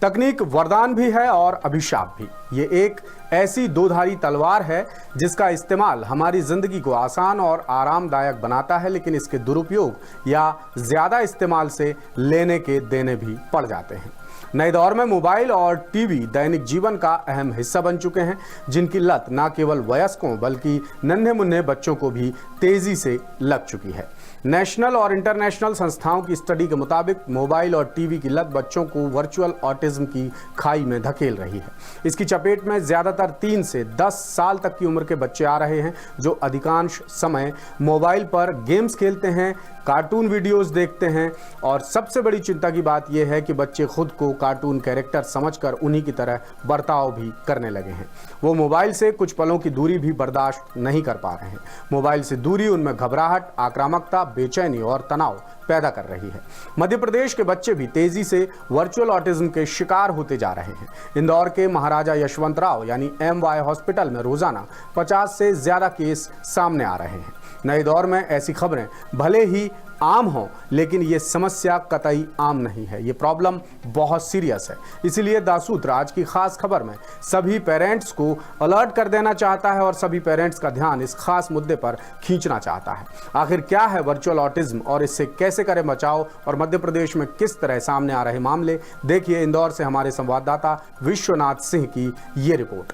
तकनीक वरदान भी है और अभिशाप भी। ये एक ऐसी दोधारी तलवार है जिसका इस्तेमाल हमारी जिंदगी को आसान और आरामदायक बनाता है, लेकिन इसके दुरुपयोग या ज्यादा इस्तेमाल से लेने के देने भी पड़ जाते हैं। नए दौर में मोबाइल और टीवी दैनिक जीवन का अहम हिस्सा बन चुके हैं, जिनकी लत न केवल वयस्कों बल्कि नन्हे मुन्ने बच्चों को भी तेजी से लग चुकी है। नेशनल और इंटरनेशनल संस्थाओं की स्टडी के मुताबिक मोबाइल और टीवी की लत बच्चों को वर्चुअल ऑटिज्म की खाई में धकेल रही है। इसकी चपेट में ज्यादातर 3 से 10 साल तक की उम्र के बच्चे आ रहे हैं, जो अधिकांश समय मोबाइल पर गेम्स खेलते हैं, कार्टून वीडियोस देखते हैं और सबसे बड़ी चिंता की बात यह है कि बच्चे खुद को कार्टून कैरेक्टर समझकर उन्हीं की तरह बर्ताव भी करने लगे हैं। वो मोबाइल से कुछ पलों की दूरी भी बर्दाश्त नहीं कर पा रहे हैं। मोबाइल से दूरी उनमें घबराहट, आक्रामकता, बेचैनी और तनाव पैदा कर रही है। मध्य प्रदेश के बच्चे भी तेजी से वर्चुअल ऑटिज्म के शिकार होते जा रहे हैं। इंदौर के महाराजा यशवंतराव यानी MY हॉस्पिटल में रोजाना 50 से ज्यादा केस सामने आ रहे हैं। नए दौर में ऐसी खबरें भले ही आम हों, लेकिन ये समस्या कतई आम नहीं है। ये प्रॉब्लम बहुत सीरियस है। इसीलिए दासूत्र आज की खास खबर में सभी पेरेंट्स को अलर्ट कर देना चाहता है और सभी पेरेंट्स का ध्यान इस खास मुद्दे पर खींचना चाहता है। आखिर क्या है वर्चुअल ऑटिज्म और इससे कैसे करें बचाव, और मध्य प्रदेश में किस तरह सामने आ रहे मामले, देखिए इंदौर से हमारे संवाददाता विश्वनाथ सिंह की ये रिपोर्ट।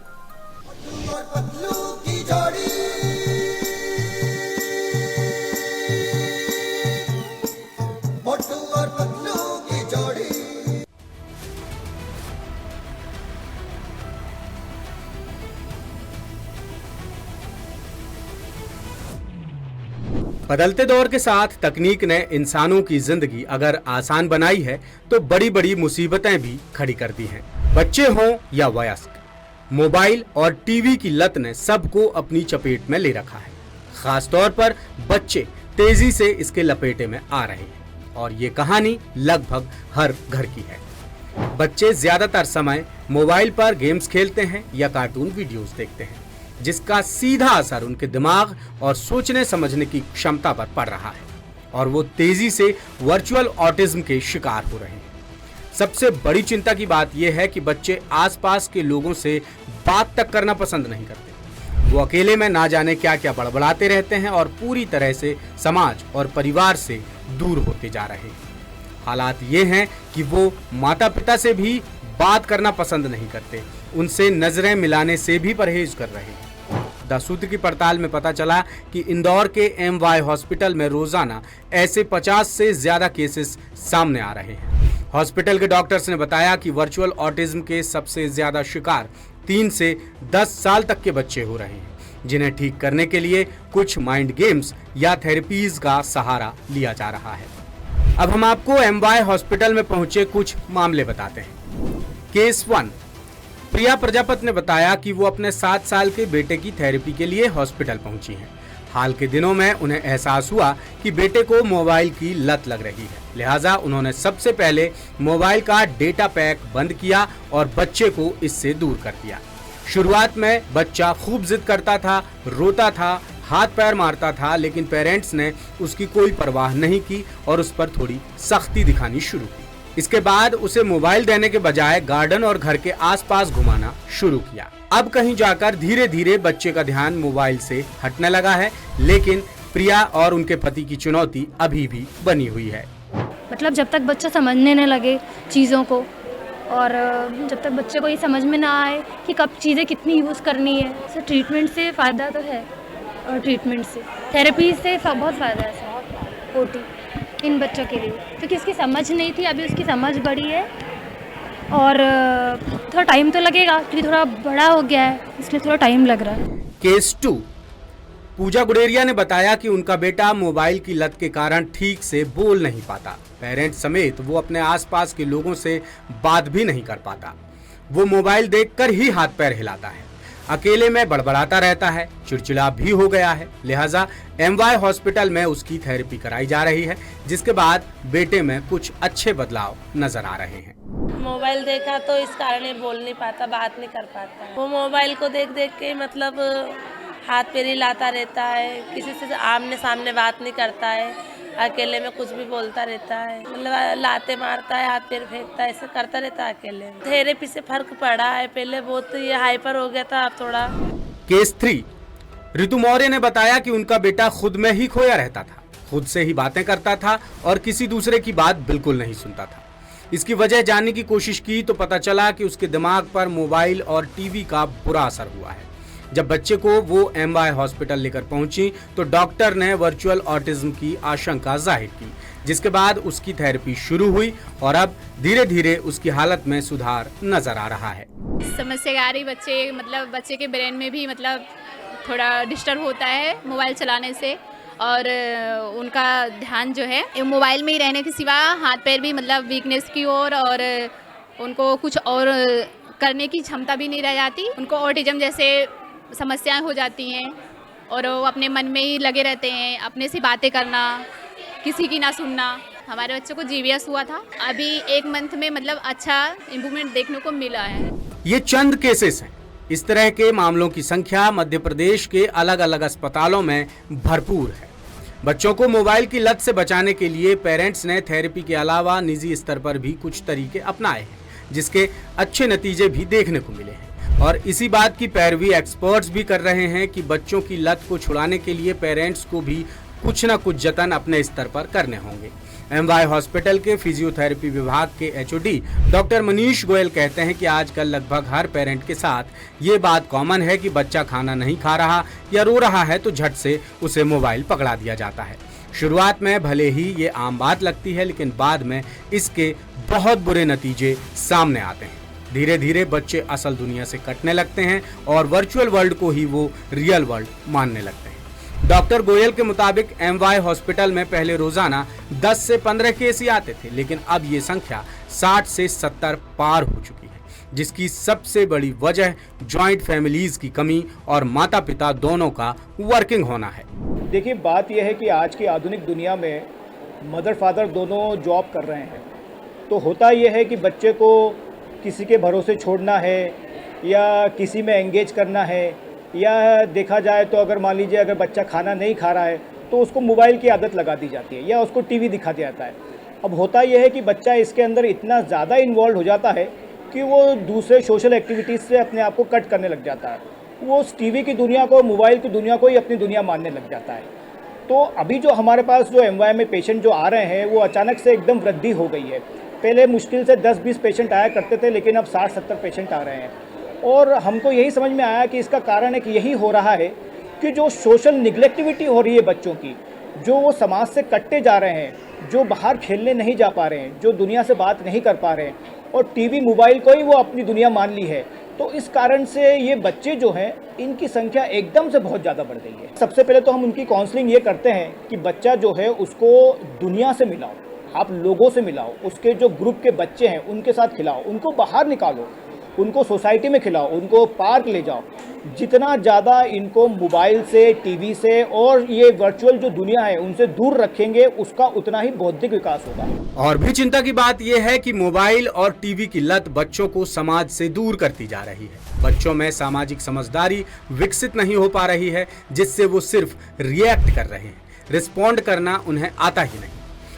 बदलते दौर के साथ तकनीक ने इंसानों की जिंदगी अगर आसान बनाई है तो बड़ी बड़ी मुसीबतें भी खड़ी कर दी हैं। बच्चे हों या वयस्क, मोबाइल और टीवी की लत ने सबको अपनी चपेट में ले रखा है। खास तौर पर बच्चे तेजी से इसके लपेटे में आ रहे हैं और ये कहानी लगभग हर घर की है। बच्चे ज्यादातर समय मोबाइल पर गेम्स खेलते हैं या कार्टून वीडियोस देखते हैं, जिसका सीधा असर उनके दिमाग और सोचने समझने की क्षमता पर पड़ रहा है और वो तेजी से वर्चुअल ऑटिज्म के शिकार हो रहे हैं। सबसे बड़ी चिंता की बात यह है कि बच्चे आसपास के लोगों से बात तक करना पसंद नहीं करते। वो अकेले में ना जाने क्या क्या बड़बड़ाते रहते हैं और पूरी तरह से समाज और परिवार से दूर होते जा रहे हैं। हालात ये हैं कि वो माता पिता से भी बात करना पसंद नहीं करते, उनसे नजरें मिलाने से भी परहेज कर रहे हैं। दासूत्र की पड़ताल में पता चला कि इंदौर के MY हॉस्पिटल में रोजाना ऐसे 50 से ज्यादा केसेस सामने आ रहे हैं। हॉस्पिटल के डॉक्टर्स ने बताया कि वर्चुअल ऑटिज्म के सबसे ज्यादा शिकार 3 से 10 साल तक के बच्चे हो रहे हैं, जिन्हें ठीक करने के लिए कुछ माइंड गेम्स या थेरेपीज का सहारा लिया जा रहा है। अब हम आपको MY हॉस्पिटल में पहुंचे कुछ मामले बताते हैं। केस 1, प्रिया प्रजापति ने बताया कि वो अपने 7 साल के बेटे की थेरेपी के लिए हॉस्पिटल पहुंची हैं। हाल के दिनों में उन्हें एहसास हुआ कि बेटे को मोबाइल की लत लग रही है, लिहाजा उन्होंने सबसे पहले मोबाइल का डेटा पैक बंद किया और बच्चे को इससे दूर कर दिया। शुरुआत में बच्चा खूब जिद करता था, रोता था, हाथ पैर मारता था, लेकिन पेरेंट्स ने उसकी कोई परवाह नहीं की और उस पर थोड़ी सख्ती दिखानी शुरू की। इसके बाद उसे मोबाइल देने के बजाय गार्डन और घर के आसपास घुमाना शुरू किया। अब कहीं जाकर धीरे धीरे बच्चे का ध्यान मोबाइल से हटने लगा है, लेकिन प्रिया और उनके पति की चुनौती अभी भी बनी हुई है। मतलब जब तक बच्चा समझने न लगे चीज़ों को, और जब तक बच्चे को ये समझ में ना आए कि कब चीज़ें कितनी यूज़ करनी है, तो ट्रीटमेंट से फ़ायदा तो है, और ट्रीटमेंट से थेरेपी से बहुत फ़ायदा है OT इन बच्चों के लिए, क्योंकि इसकी समझ नहीं थी, अभी उसकी समझ बड़ी है और थोड़ा टाइम तो लगेगा क्योंकि थोड़ा बड़ा हो गया है, इसलिए थोड़ा टाइम लग रहा है। केस 2, पूजा गुडेरिया ने बताया कि उनका बेटा मोबाइल की लत के कारण ठीक से बोल नहीं पाता। पेरेंट्स समेत वो अपने आसपास के लोगों से बात भी नहीं कर पाता। वो मोबाइल देखकर ही हाथ पैर हिलाता है, अकेले में बड़बड़ाता रहता है, चिड़चिड़ा भी हो गया है। लिहाजा MY हॉस्पिटल में उसकी थेरेपी कराई जा रही है, जिसके बाद बेटे में कुछ अच्छे बदलाव नजर आ रहे हैं। मोबाइल देखा तो इस कारण ये बोल नहीं पाता, बात नहीं कर पाता। वो मोबाइल को देख देख के मतलब हाथ पैर हिलाता रहता है, किसी से आमने सामने बात नहीं करता है, अकेले में कुछ भी बोलता रहता है, मतलब लाते मारता है, हाथ पैर फेंकता है, ऐसे करता रहता है अकेले में। थेरेपी से फर्क पड़ा है, पहले बहुत ये हाइपर हो गया था, अब थोड़ा। केस 3। ऋतु मौर्य ने बताया कि उनका बेटा खुद में ही खोया रहता था, खुद से ही बातें करता था और किसी दूसरे की बात बिल्कुल नहीं सुनता था। इसकी वजह जानने की कोशिश की तो पता चला कि उसके दिमाग पर मोबाइल और टीवी का बुरा असर हुआ है। जब बच्चे को वो MY हॉस्पिटल लेकर पहुंची तो डॉक्टर ने वर्चुअल ऑटिज्म की आशंका जाहिर की, जिसके बाद उसकी थेरेपी शुरू हुई और अब धीरे धीरे उसकी हालत में सुधार नजर आ रहा है। समस्या आ रही बच्चे के ब्रेन में भी थोड़ा डिस्टर्ब होता है मोबाइल चलाने से, और उनका ध्यान जो है मोबाइल में ही रहने के सिवा हाथ पैर भी वीकनेस की ओर, और उनको कुछ और करने की क्षमता भी नहीं रह जाती। उनको ऑटिज्म जैसे समस्याएं हो जाती हैं और वो अपने मन में ही लगे रहते हैं, अपने से बातें करना, किसी की ना सुनना। हमारे बच्चों को GBS हुआ था, अभी 1 मंथ में अच्छा इम्प्रूवमेंट देखने को मिला है। ये चंद केसेस हैं। इस तरह के मामलों की संख्या मध्य प्रदेश के अलग अलग अस्पतालों में भरपूर है। बच्चों को मोबाइल की लत से बचाने के लिए पेरेंट्स ने थेरेपी के अलावा निजी स्तर पर भी कुछ तरीके अपनाए हैं, जिसके अच्छे नतीजे भी देखने को मिले हैं। और इसी बात की पैरवी एक्सपर्ट्स भी कर रहे हैं कि बच्चों की लत को छुड़ाने के लिए पेरेंट्स को भी कुछ न कुछ जतन अपने स्तर पर करने होंगे। MY हॉस्पिटल के फिजियोथेरेपी विभाग के HOD डॉक्टर मनीष गोयल कहते हैं कि आजकल लगभग हर पेरेंट के साथ ये बात कॉमन है कि बच्चा खाना नहीं खा रहा या रो रहा है तो झट से उसे मोबाइल पकड़ा दिया जाता है। शुरुआत में भले ही ये आम बात लगती है, लेकिन बाद में इसके बहुत बुरे नतीजे सामने आते हैं। धीरे धीरे बच्चे असल दुनिया से कटने लगते हैं और वर्चुअल वर्ल्ड को ही वो रियल वर्ल्ड मानने लगते हैं। डॉक्टर गोयल के मुताबिक MY हॉस्पिटल में पहले रोजाना 10 से 15 केस ही आते थे, लेकिन अब ये संख्या 60 से 70 पार हो चुकी है, जिसकी सबसे बड़ी वजह जॉइंट फैमिलीज की कमी और माता पिता दोनों का वर्किंग होना है। देखिए, बात यह है कि आज की आधुनिक दुनिया में मदर फादर दोनों जॉब कर रहे हैं, तो होता यह है कि बच्चे को किसी के भरोसे छोड़ना है या किसी में एंगेज करना है, या देखा जाए तो अगर मान लीजिए अगर बच्चा खाना नहीं खा रहा है तो उसको मोबाइल की आदत लगा दी जाती है या उसको टीवी दिखा दिया जाता है। अब होता यह है कि बच्चा इसके अंदर इतना ज़्यादा इन्वॉल्व हो जाता है कि वो दूसरे सोशल एक्टिविटीज़ से अपने आप को कट करने लग जाता है। वो उस टीवी की दुनिया को, मोबाइल की दुनिया को ही अपनी दुनिया मानने लग जाता है। तो अभी जो हमारे पास जो MY में पेशेंट जो आ रहे हैं वो अचानक से एकदम वृद्धि हो गई है। पहले मुश्किल से 10-20 पेशेंट आया करते थे, लेकिन अब 60-70 पेशेंट आ रहे हैं। और हमको यही समझ में आया कि इसका कारण एक यही हो रहा है कि जो सोशल निग्लेक्टिविटी हो रही है बच्चों की, जो वो समाज से कटते जा रहे हैं, जो बाहर खेलने नहीं जा पा रहे हैं, जो दुनिया से बात नहीं कर पा रहे हैं और टीवी मोबाइल को ही वो अपनी दुनिया मान ली है, तो इस कारण से ये बच्चे जो हैं इनकी संख्या एकदम से बहुत ज़्यादा बढ़ गई है। सबसे पहले तो हम उनकी काउंसलिंग ये करते हैं कि बच्चा जो है उसको दुनिया से मिलाओ, आप लोगों से मिलाओ, उसके जो ग्रुप के बच्चे हैं उनके साथ खिलाओ, उनको बाहर निकालो, उनको सोसाइटी में खिलाओ, उनको पार्क ले जाओ। जितना ज़्यादा इनको मोबाइल से, टीवी से और ये वर्चुअल जो दुनिया है उनसे दूर रखेंगे, उसका उतना ही बौद्धिक विकास होगा। और भी चिंता की बात यह है कि मोबाइल और टीवी की लत बच्चों को समाज से दूर करती जा रही है। बच्चों में सामाजिक समझदारी विकसित नहीं हो पा रही है, जिससे वो सिर्फ रिएक्ट कर रहे हैं, रिस्पॉन्ड करना उन्हें आता ही नहीं।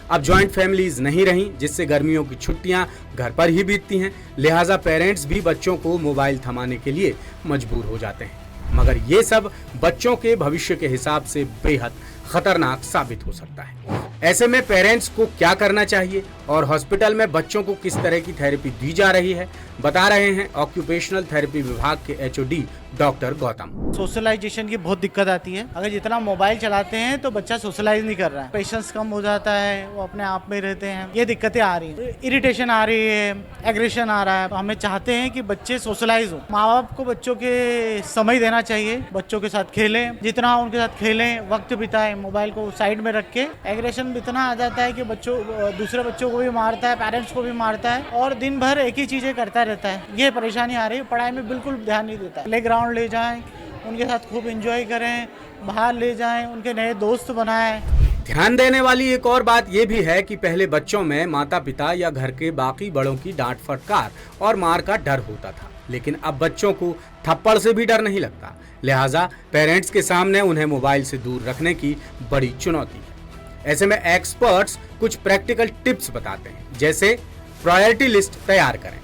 अब जॉइंट फैमिलीज नहीं रही, जिससे गर्मियों की छुट्टियां घर पर ही बीतती हैं, लिहाजा पेरेंट्स भी बच्चों को मोबाइल थमाने के लिए मजबूर हो जाते हैं। मगर ये सब बच्चों के भविष्य के हिसाब से बेहद खतरनाक साबित हो सकता है। ऐसे में पेरेंट्स को क्या करना चाहिए और हॉस्पिटल में बच्चों को किस तरह की थेरेपी दी जा रही है, बता रहे हैं ऑक्यूपेशनल थेरेपी विभाग के HOD डॉक्टर गौतम। सोशलाइजेशन की बहुत दिक्कत आती है। अगर जितना मोबाइल चलाते हैं तो बच्चा सोशलाइज नहीं कर रहा है, पेशेंस कम हो जाता है, वो अपने आप में रहते हैं, ये दिक्कतें आ रही हैं, इरिटेशन आ रही है, एग्रेशन आ रहा है। हमें चाहते हैं कि बच्चे सोशलाइज हो। माँ बाप को बच्चों के समय देना चाहिए, बच्चों के साथ खेलें, जितना उनके साथ खेलें, वक्त बिताएं, मोबाइल को साइड में रख के। एग्रेशन इतना आ जाता है कि दूसरे बच्चों को भी मारता है, पेरेंट्स को भी मारता है और दिन भर एक ही चीजें करता रहता है। ये परेशानी आ रही है, पढ़ाई में बिल्कुल ध्यान नहीं देता। प्ले ग्राउंड ले जाएं, उनके साथ खूब एंजॉय करें, बाहर ले जाएं, उनके नए दोस्त बनाएं। ध्यान देने वाली एक और बात यह भी है कि पहले बच्चों में माता पिता या घर के बाकी बड़ों की डांट फटकार और मार का डर होता था, लेकिन अब बच्चों को थप्पड़ से भी डर नहीं लगता। लिहाजा पेरेंट्स के सामने उन्हें मोबाइल से दूर रखने की बड़ी चुनौती है। ऐसे में एक्सपर्ट्स कुछ प्रैक्टिकल टिप्स बताते हैं, जैसे प्रायोरिटी लिस्ट तैयार करें।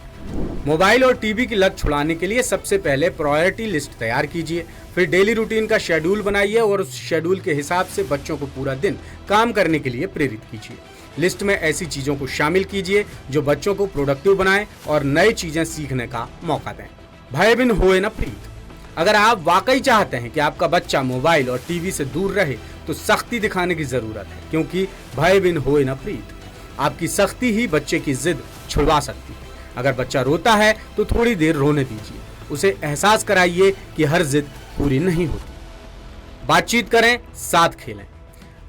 मोबाइल और टीवी की लत छुड़ाने के लिए सबसे पहले प्रायोरिटी लिस्ट तैयार कीजिए, फिर डेली रूटीन का शेड्यूल बनाइए और उस शेड्यूल के हिसाब से बच्चों को पूरा दिन काम करने के लिए प्रेरित कीजिए। लिस्ट में ऐसी चीजों को शामिल कीजिए जो बच्चों को प्रोडक्टिव बनाएं और नई चीजें सीखने का मौका दें। भय बिन होए न प्रीत। अगर आप वाकई चाहते हैं कि आपका बच्चा मोबाइल और टीवी से दूर रहे तो सख्ती दिखाने की जरूरत है, क्योंकि भय बिन होए न प्रीत। आपकी सख्ती ही बच्चे की जिद छुड़वा सकती है। अगर बच्चा रोता है तो थोड़ी देर रोने दीजिए, उसे एहसास कराइए कि हर जिद पूरी नहीं होती। बातचीत करें, साथ खेलें।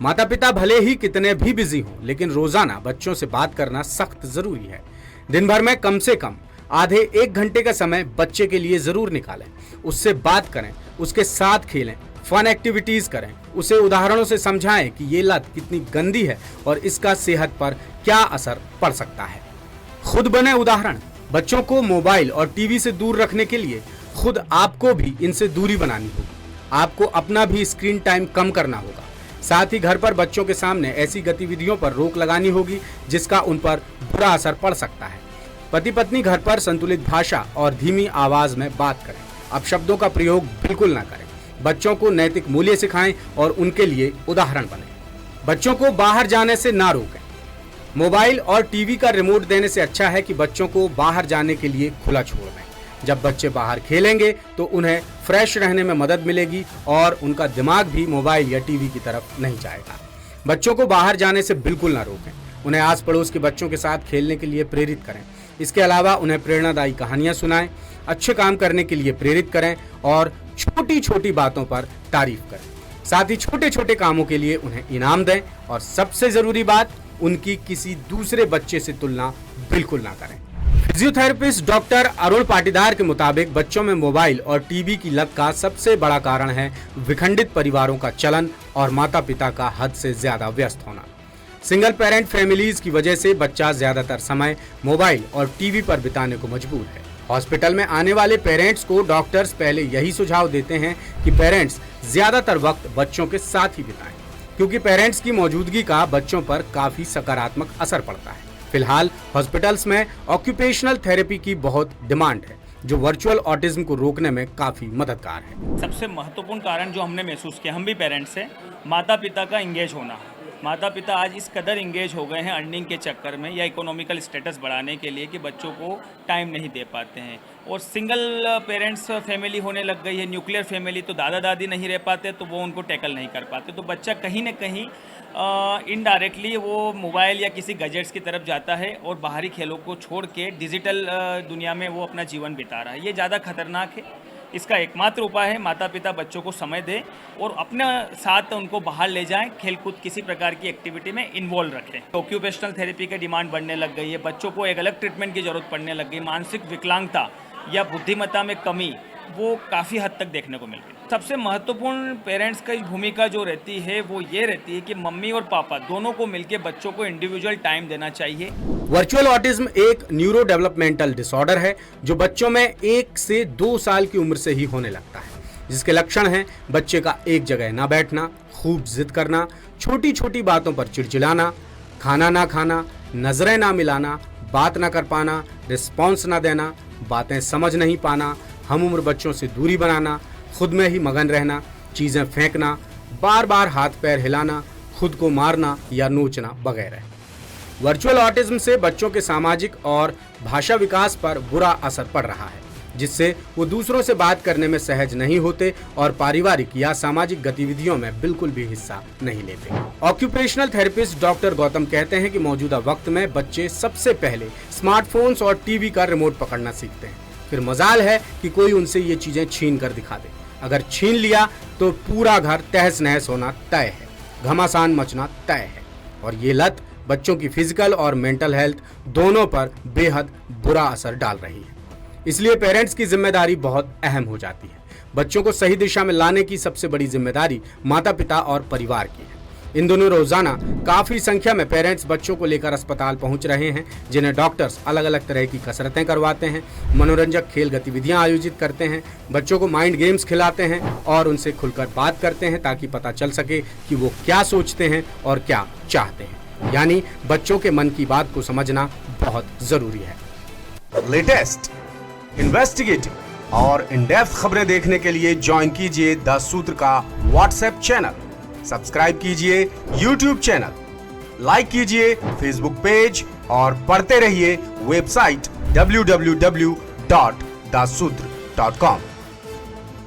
माता पिता भले ही कितने भी बिजी हों, लेकिन रोजाना बच्चों से बात करना सख्त जरूरी है। दिन भर में कम से कम आधे 1 घंटे का समय बच्चे के लिए जरूर निकालें। उससे बात करें, उसके साथ खेलें, फन एक्टिविटीज करें, उसे उदाहरणों से समझाएं कि ये लत कितनी गंदी है और इसका सेहत पर क्या असर पड़ सकता है। खुद बने उदाहरण। बच्चों को मोबाइल और टीवी से दूर रखने के लिए खुद आपको भी इनसे दूरी बनानी होगी। आपको अपना भी स्क्रीन टाइम कम करना होगा। साथ ही घर पर बच्चों के सामने ऐसी गतिविधियों पर रोक लगानी होगी जिसका उन पर बुरा असर पड़ सकता है। पति पत्नी घर पर संतुलित भाषा और धीमी आवाज में बात करें। अपशब्दों का प्रयोग बिल्कुल ना करें। बच्चों को नैतिक मूल्य सिखाएं और उनके लिए उदाहरण बने। बच्चों को बाहर जाने से ना रोकें। मोबाइल और टीवी का रिमोट देने से अच्छा है कि बच्चों को बाहर जाने के लिए खुला छोड़ दें। जब बच्चे बाहर खेलेंगे तो उन्हें फ्रेश रहने में मदद मिलेगी और उनका दिमाग भी मोबाइल या टीवी की तरफ नहीं जाएगा। बच्चों को बाहर जाने से बिल्कुल ना रोकें। उन्हें आस पड़ोस के बच्चों के साथ खेलने के लिए प्रेरित करें। इसके अलावा उन्हें प्रेरणादायी कहानियां सुनाएं, अच्छे काम करने के लिए प्रेरित करें और छोटी छोटी बातों पर तारीफ करें। साथ ही छोटे छोटे कामों के लिए उन्हें इनाम दें और सबसे जरूरी बात, उनकी किसी दूसरे बच्चे से तुलना बिल्कुल ना करें। फिजियोथेरेपिस्ट डॉक्टर अरुण पाटीदार के मुताबिक बच्चों में मोबाइल और टीवी की लत का सबसे बड़ा कारण है विखंडित परिवारों का चलन और माता पिता का हद से ज्यादा व्यस्त होना। सिंगल पेरेंट फैमिलीज की वजह से बच्चा ज्यादातर समय मोबाइल और टीवी पर बिताने को मजबूर है। हॉस्पिटल में आने वाले पेरेंट्स को डॉक्टर्स पहले यही सुझाव देते हैं कि पेरेंट्स ज्यादातर वक्त बच्चों के साथ ही बिताएं, क्योंकि पेरेंट्स की मौजूदगी का बच्चों पर काफी सकारात्मक असर पड़ता है। फिलहाल हॉस्पिटल्स में ऑक्यूपेशनल थेरेपी की बहुत डिमांड है, जो वर्चुअल ऑटिज्म को रोकने में काफी मददगार है। सबसे महत्वपूर्ण कारण जो हमने महसूस किया, हम भी पेरेंट्स हैं, माता पिता का इंगेज होना। माता पिता आज इस कदर इंगेज हो गए हैं अर्निंग के चक्कर में या इकोनॉमिकल स्टेटस बढ़ाने के लिए कि बच्चों को टाइम नहीं दे पाते हैं। और सिंगल पेरेंट्स फैमिली होने लग गई है, न्यूक्लियर फैमिली, तो दादा दादी नहीं रह पाते तो वो उनको टैकल नहीं कर पाते। तो बच्चा कहीं ना कहीं इनडायरेक्टली वो मोबाइल या किसी गैजेट्स की तरफ जाता है और बाहरी खेलों को छोड़ के डिजिटल दुनिया में वो अपना जीवन बिता रहा है। ये ज़्यादा खतरनाक है। इसका एकमात्र उपाय है माता पिता बच्चों को समय दें और अपने साथ उनको बाहर ले जाएं, खेलकूद किसी प्रकार की एक्टिविटी में इन्वॉल्व रखें। ऑक्यूपेशनल थेरेपी की डिमांड बढ़ने लग गई है, बच्चों को एक अलग ट्रीटमेंट की जरूरत पड़ने लग गई। मानसिक विकलांगता या बुद्धिमत्ता में कमी वो काफ़ी हद तक देखने को मिल गई। सबसे महत्वपूर्ण पेरेंट्स की भूमिका जो रहती है वो ये रहती है कि मम्मी और पापा दोनों को मिलकर बच्चों को इंडिविजुअल टाइम देना चाहिए। वर्चुअल ऑटिज्म एक न्यूरो डेवलपमेंटल डिसऑर्डर है जो बच्चों में 1 से 2 साल की उम्र से ही होने लगता है, जिसके लक्षण हैं बच्चे का एक जगह ना बैठना, खूब जिद करना, छोटी छोटी बातों पर चिड़चिड़ाना, खाना ना खाना, नजरें ना मिलाना, बात ना कर पाना, रिस्पॉन्स ना देना, बातें समझ नहीं पाना, हम उम्र बच्चों से दूरी बनाना, खुद में ही मगन रहना, चीजें फेंकना, बार बार हाथ पैर हिलाना, खुद को मारना या नोचना वगैरह। वर्चुअल ऑटिज्म से बच्चों के सामाजिक और भाषा विकास पर बुरा असर पड़ रहा है, जिससे वो दूसरों से बात करने में सहज नहीं होते और पारिवारिक या सामाजिक गतिविधियों में बिल्कुल भी हिस्सा नहीं लेते। ऑक्यूपेशनल थेरेपिस्ट डॉक्टर गौतम कहते हैं कि मौजूदा वक्त में बच्चे सबसे पहले स्मार्टफोन्स और टीवी का रिमोट पकड़ना सीखते हैं, फिर मजाल है कि कोई उनसे ये चीजें छीन कर दिखा दे। अगर छीन लिया तो पूरा घर तहस नहस होना तय है, घमासान मचना तय है। और ये लत बच्चों की फिजिकल और मेंटल हेल्थ दोनों पर बेहद बुरा असर डाल रही है। इसलिए पेरेंट्स की जिम्मेदारी बहुत अहम हो जाती है। बच्चों को सही दिशा में लाने की सबसे बड़ी जिम्मेदारी माता पिता और परिवार की है। इन दिनों रोजाना काफी संख्या में पेरेंट्स बच्चों को लेकर अस्पताल पहुंच रहे हैं, जिन्हें डॉक्टर्स अलग अलग तरह की कसरतें करवाते हैं, मनोरंजक खेल गतिविधियां आयोजित करते हैं, बच्चों को माइंड गेम्स खिलाते हैं और उनसे खुलकर बात करते हैं ताकि पता चल सके कि वो क्या सोचते हैं और क्या चाहते हैं। यानी बच्चों के मन की बात को समझना बहुत जरूरी है। लेटेस्ट, इन्वेस्टिगेटिव और इन डेप्थ खबरें देखने के लिए ज्वाइन कीजिए द सूत्र का व्हाट्सएप चैनल, सब्सक्राइब कीजिए यूट्यूब चैनल, लाइक कीजिए फेसबुक पेज और पढ़ते रहिए वेबसाइट www.dasudr.com।